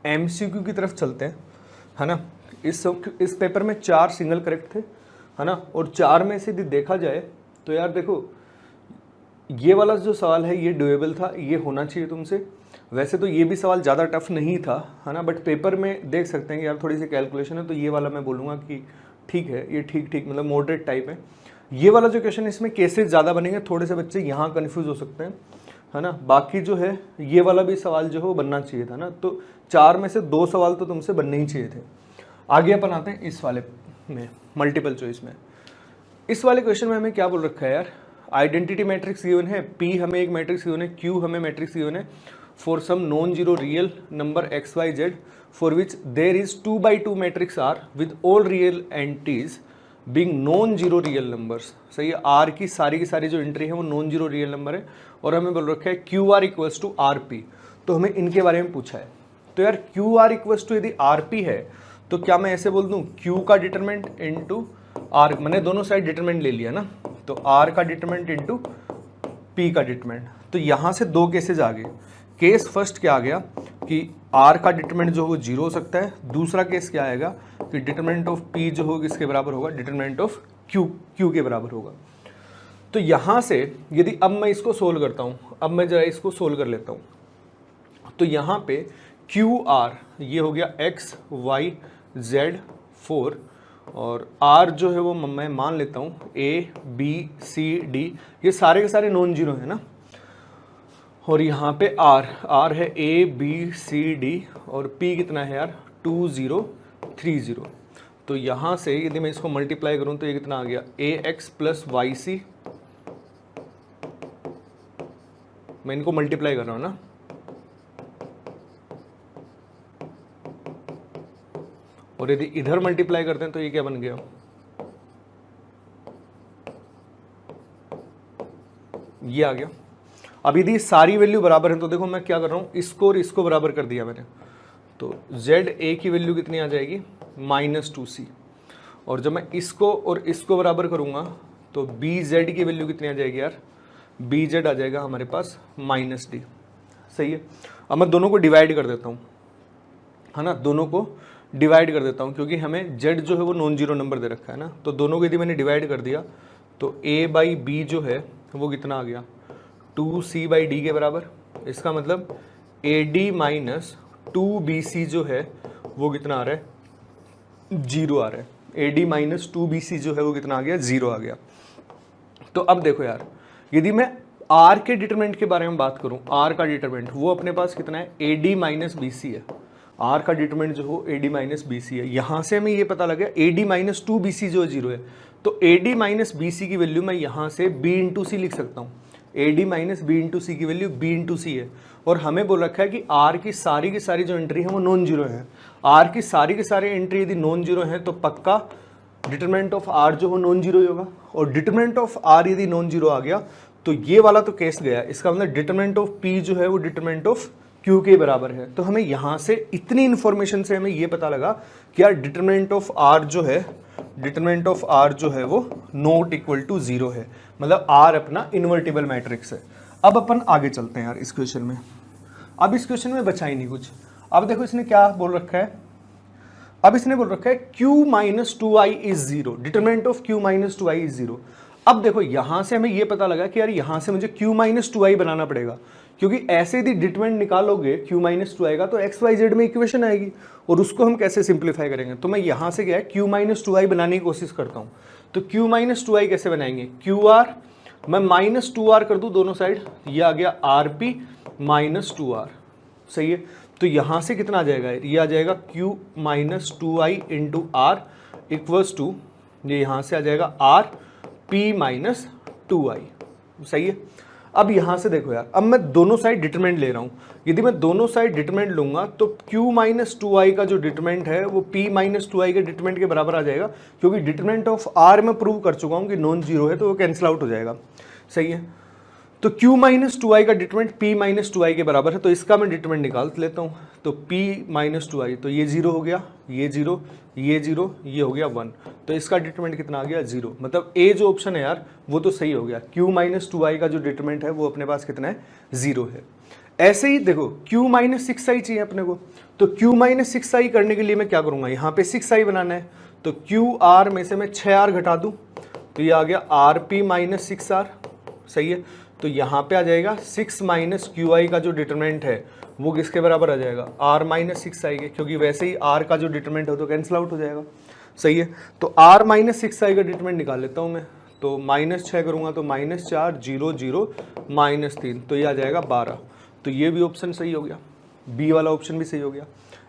MCQ की तरफ चलते हैं, है ना। इस पेपर में 4 सिंगल करेक्ट थे, है ना, और 4 में से यदि देखा जाए तो यार देखो ये वाला जो सवाल है ये डुएबल था, ये होना चाहिए तुमसे। वैसे तो ये भी सवाल ज़्यादा टफ नहीं था, है ना, बट पेपर में देख सकते हैं कि यार थोड़ी सी कैलकुलेशन है, तो ये वाला मैं बोलूँगा कि ठीक है, ये ठीक मतलब मॉडरेट टाइप है। ये वाला जो क्वेश्चन इसमें केसेस ज़्यादा बनेंगे, थोड़े से बच्चे यहाँ कन्फ्यूज़ हो सकते हैं, है ना। बाकी जो है ये वाला भी सवाल जो है वो बनना चाहिए था ना, तो 4 में से 2 सवाल तो तुमसे बनने ही चाहिए थे। आगे अपन आते हैं इस वाले में, मल्टीपल चॉइस में। इस वाले क्वेश्चन में हमें क्या बोल रखा है यार, आइडेंटिटी मैट्रिक्स गिवन है, P हमें एक मैट्रिक्स गिवन है, Q हमें मैट्रिक्स गिवन है, for some non zero real number x y z for which there is 2x2 matrix R with all real entries being non zero real numbers. सही है, R की सारी जो entry है वो नॉन जीरो रियल नंबर है, और हमें बोल रखा है QR इक्वल्स टू RP, तो हमें इनके बारे में पूछा है। तो यार QR इक्वल्स टू यदि RP है तो क्या मैं ऐसे बोल दूं Q का डिटरमिनेंट इनटू R, मैंने दोनों साइड डिटरमिनेंट ले लिया ना, तो R का डिटरमिनेंट इनटू P का डिटरमिनेंट। तो यहाँ से 2 केसेज आ गए। केस फर्स्ट क्या आ गया कि R का डिटरमिनेंट जो वो 0 हो सकता है। दूसरा केस क्या आएगा कि डिटरमिनेंट ऑफ P जो होगा किसके बराबर होगा, डिटरमिनेंट ऑफ Q के बराबर होगा। तो यहाँ से यदि अब मैं इसको सोल्व करता हूँ, अब मैं जरा इसको सोल्व कर लेता हूँ, तो यहाँ पे QR ये हो गया x y z 4, और R जो है वो मैं मान लेता हूँ A B C D, ये सारे के सारे नॉन जीरो है ना, और यहाँ पे R है A B C D, और P कितना है यार 2 0 3 0। तो यहाँ से यदि मैं इसको मल्टीप्लाई करूँ तो ये कितना आ गया AX प्लस YC, मैं इनको मल्टीप्लाई कर रहा हूँ ना, और यदि इधर मल्टीप्लाई करते हैं तो ये क्या बन गया, ये आ गया। अब यदि सारी वैल्यू बराबर है तो देखो मैं क्या कर रहा हूँ, इसको और इसको बराबर कर दिया मैंने, तो ZA की वैल्यू कितनी आ जाएगी -2C, और जब मैं इसको और इसको बराबर करूँगा तो BZ की वैल्यू कितनी आ जाएगी यार, BZ आ जाएगा हमारे पास -D। सही है, अब मैं दोनों को डिवाइड कर देता हूँ, है ना, दोनों को डिवाइड कर देता हूँ, क्योंकि हमें Z जो है वो नॉन जीरो नंबर दे रखा है ना, तो दोनों को यदि मैंने डिवाइड कर दिया तो A/B जो है वो कितना आ गया 2C/D के बराबर। इसका मतलब AD माइनस 2BC जो है वो कितना आ रहा है, 0 आ रहा है। AD माइनस 2BC जो है वो कितना आ गया, 0 आ गया। तो अब देखो यार, यदि मैं R के डिटरमिनेंट के बारे में बात करूं, R का डिटरमिनेंट वो अपने पास कितना है, AD माइनस BC है। R का डिटरमिनेंट जो हो AD माइनस BC है। यहाँ से हमें ये पता लगा AD माइनस 2BC जो 0 है, तो AD माइनस BC की वैल्यू मैं यहाँ से B इंटू सी लिख सकता हूँ। AD माइनस B इंटू सी की वैल्यू B इंटू सी है, और हमें बोल रखा है कि R की सारी जो एंट्री है वो नॉन जीरो है। R की सारी एंट्री यदि नॉन जीरो है तो पक्का डिटरमिनेंट ऑफ R जो हो नॉन जीरो ही होगा, और डिटरमिनेंट ऑफ R यदि नॉन जीरो आ गया तो ये वाला तो केस गया। इसका मतलब डिटरमिनेंट ऑफ P जो है वो डिटरमिनेंट ऑफ Q के बराबर है। तो हमें यहाँ से इतनी इन्फॉर्मेशन से हमें ये पता लगा कि यार डिटरमिनेंट ऑफ R जो है, डिटरमिनेंट ऑफ R जो है वो नॉट इक्वल टू 0 है, मतलब R अपना इन्वर्टिबल मैट्रिक्स है। अब अपन आगे चलते हैं यार इस क्वेश्चन में। अब इस क्वेश्चन में बचा ही नहीं कुछ। अब देखो इसने क्या बोल रखा है, अब इसने बोल रखा है Q minus 2i is 0, determinant of Q minus 2i is 0। अब देखो यहां से हमें ये पता लगा कि यार यहां से मुझे Q माइनस 2i बनाना पड़ेगा, क्योंकि ऐसे यदि डिटरमिनेंट निकालोगे Q माइनस 2i का तो एक्स वाई जेड में इक्वेशन आएगी, और उसको हम कैसे सिंप्लीफाई करेंगे। तो मैं यहां से क्या है Q माइनस 2i बनाने की कोशिश करता हूं। तो Q माइनस 2i कैसे बनाएंगे, QR मैं माइनस 2R कर दूं दोनों साइड, ये आ गया RP माइनस 2R। सही है, तो यहां से कितना आ जाएगा, ये आ जाएगा Q minus 2i into R equals to, ये यहां से आ जाएगा RP माइनस 2i। सही है, अब यहां से देखो यार, अब मैं दोनों साइड डिटरमिनेंट ले रहा हूं। यदि मैं दोनों साइड डिटरमिनेंट लूंगा तो Q माइनस 2i का जो डिटरमिनेंट है वो P माइनस 2i के डिटरमिनेंट के बराबर आ जाएगा, क्योंकि डिटरमिनेंट ऑफ R में प्रूव कर चुका हूं कि नॉन जीरो है, तो वो कैंसिल आउट हो जाएगा। सही है, तो Q माइनस 2i का डिटरमिनेंट P माइनस 2i के बराबर है, तो इसका मैं डिटरमिनेंट निकाल लेता हूँ। तो P माइनस 2i, तो ये 0 हो गया, ये 0, ये 0, ये हो गया 1, तो इसका डिटरमिनेंट कितना आ गया 0। मतलब A जो ऑप्शन है यार वो तो सही हो गया, Q माइनस 2i का जो डिटरमिनेंट है वो अपने पास कितना है 0 है। ऐसे ही देखो q माइनस 6i चाहिए अपने को, तो q माइनस 6i करने के लिए मैं क्या करूंगा, यहाँ पे 6i बनाना है, तो qr में से मैं 6r घटा दूं, तो ये आ गया rp माइनस 6r, सही है। तो यहाँ पे आ जाएगा 6 माइनस qi का जो डिटरमिनेंट है वो किसके बराबर आ जाएगा, r माइनस 6i के, क्योंकि वैसे ही r का जो डिटरमिनेंट हो तो कैंसिल आउट हो जाएगा, सही है। तो r माइनस 6i का डिटरमिनेंट निकाल लेता हूँ मैं, तो -6 करूँगा तो -4 0 0 -3, तो ये आ जाएगा 12। तो ये भी ऑप्शन सही हो गया, बी वाला ऑप्शन भी सही हो गया।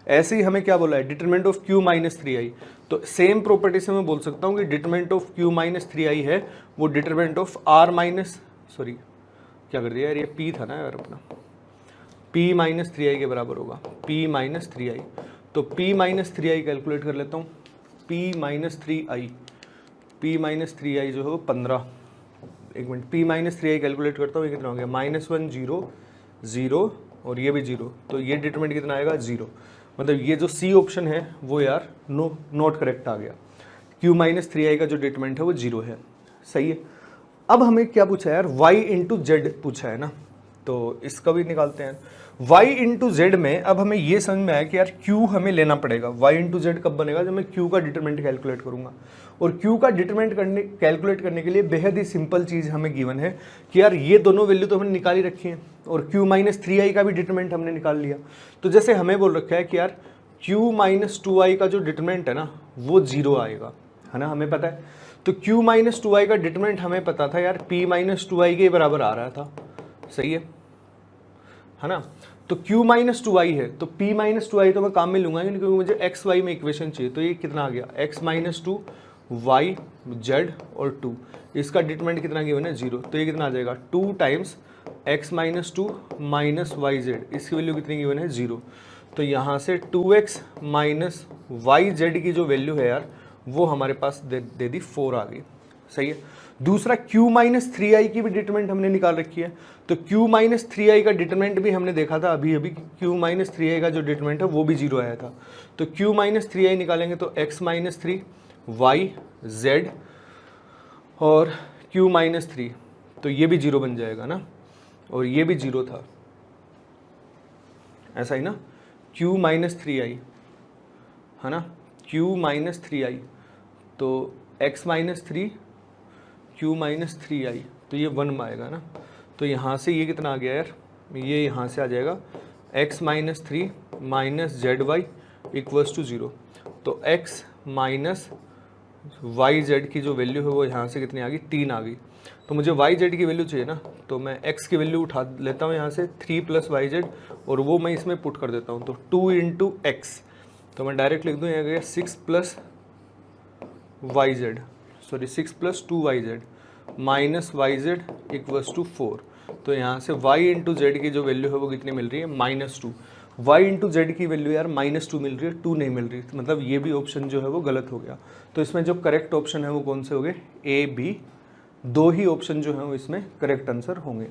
ऐसे ही हमें क्या बोला है, determinant of q minus 3i, तो सेम प्रॉपर्टी से मैं बोल सकता हूँ कि determinant of q minus 3i है वो determinant of r minus, sorry क्या कर दिया यार, ये p था ना यार अपना, p माइनस 3i के बराबर होगा, p माइनस 3i। तो p माइनस 3i कैलकुलेट कर लेता हूँ, p minus 3i, p minus 3i जो है वो 15, एक minute, p minus 3i calculate करता हूँ, ये कितना हो गया, -1 0 0 और ये भी 0, तो ये डिटरमिनेंट कितना आएगा 0, मतलब ये जो सी ऑप्शन है वो यार नॉट करेक्ट आ गया, q माइनस 3i का जो डिटरमिनेंट है वो 0 है, सही है। अब हमें क्या पूछा है यार, y इंटू जेड पूछा है ना, तो इसका भी निकालते हैं। y इंटू जेड में अब हमें ये समझ में आया कि यार q हमें लेना पड़ेगा, y इंटू जेड कब बनेगा, जब मैं q का डिटरमिनेंट कैलकुलेट करूंगा, और q का डिटरमिनेंट कैलकुलेट करने के लिए बेहद ही सिंपल चीज़ हमें गिवन है कि यार ये दोनों वैल्यू तो हमने निकाली रखी है, और q माइनस 3i का भी डिटरमिनेंट हमने निकाल लिया। तो जैसे हमें बोल रखा है कि यार q माइनस 2i का जो डिटरमिनेंट है ना वो 0 आएगा, है ना, हमें पता है। तो q माइनस 2i का डिटरमिनेंट हमें पता था यार p माइनस 2i के बराबर आ रहा था, सही है ना। तो q माइनस 2i है, तो p माइनस 2i तो मैं काम में लूंगा क्योंकि मुझे x y में इक्वेशन चाहिए, तो ये कितना आ गया, x माइनस 2 y z और 2, इसका डिटरमिनेंट कितना गिवन है 0, तो ये कितना आ जाएगा 2 times x minus 2 minus Y Z, इसकी वैल्यू कितनी गिवन है 0। तो यहाँ से 2x माइनस वाई जेड की जो वैल्यू है यार वो हमारे पास दे दी 4 आ गई, सही है। दूसरा q माइनस 3i की भी डिटरमिनेंट हमने निकाल रखी है, तो q माइनस 3i का डिटरमिनेंट भी हमने देखा था अभी अभी, q माइनस 3i का जो डिटरमिनेंट है वो भी 0 आया था। तो q माइनस 3i निकालेंगे तो x माइनस 3 y z और q माइनस 3, तो ये भी 0 बन जाएगा ना, और ये भी 0 था, ऐसा ही ना, q माइनस 3i है ना, q माइनस 3i, तो x minus 3 q minus 3i, तो ये 1 आएगा ना। तो यहाँ से ये कितना आ गया यार, ये यहाँ से आ जाएगा x minus 3 minus Z Y equals to 0, तो x माइनस वाई जेड की जो वैल्यू है वो यहाँ से कितनी आ गई, 3 आ गई। तो मुझे वाई जेड की वैल्यू चाहिए ना, तो मैं x की वैल्यू उठा लेता हूँ यहाँ से 3 प्लस वाई जेड, और वो मैं इसमें पुट कर देता हूँ, तो 2 इंटू एक्स, तो मैं डायरेक्ट लिख दूँ यहाँ गया 6 plus Y Z, sorry 6 plus 2 Y Z minus Y Z equals to 4। तो यहाँ से y इंटू जेड की जो वैल्यू है वो कितनी मिल रही है, -2। y इंटू जेड की वैल्यू यार -2 मिल रही है, 2 नहीं मिल रही, मतलब ये भी ऑप्शन जो है वो गलत हो गया। तो इसमें जो करेक्ट ऑप्शन है वो कौन से हो गए, A B, 2 ही ऑप्शन जो है वो इसमें करेक्ट आंसर होंगे।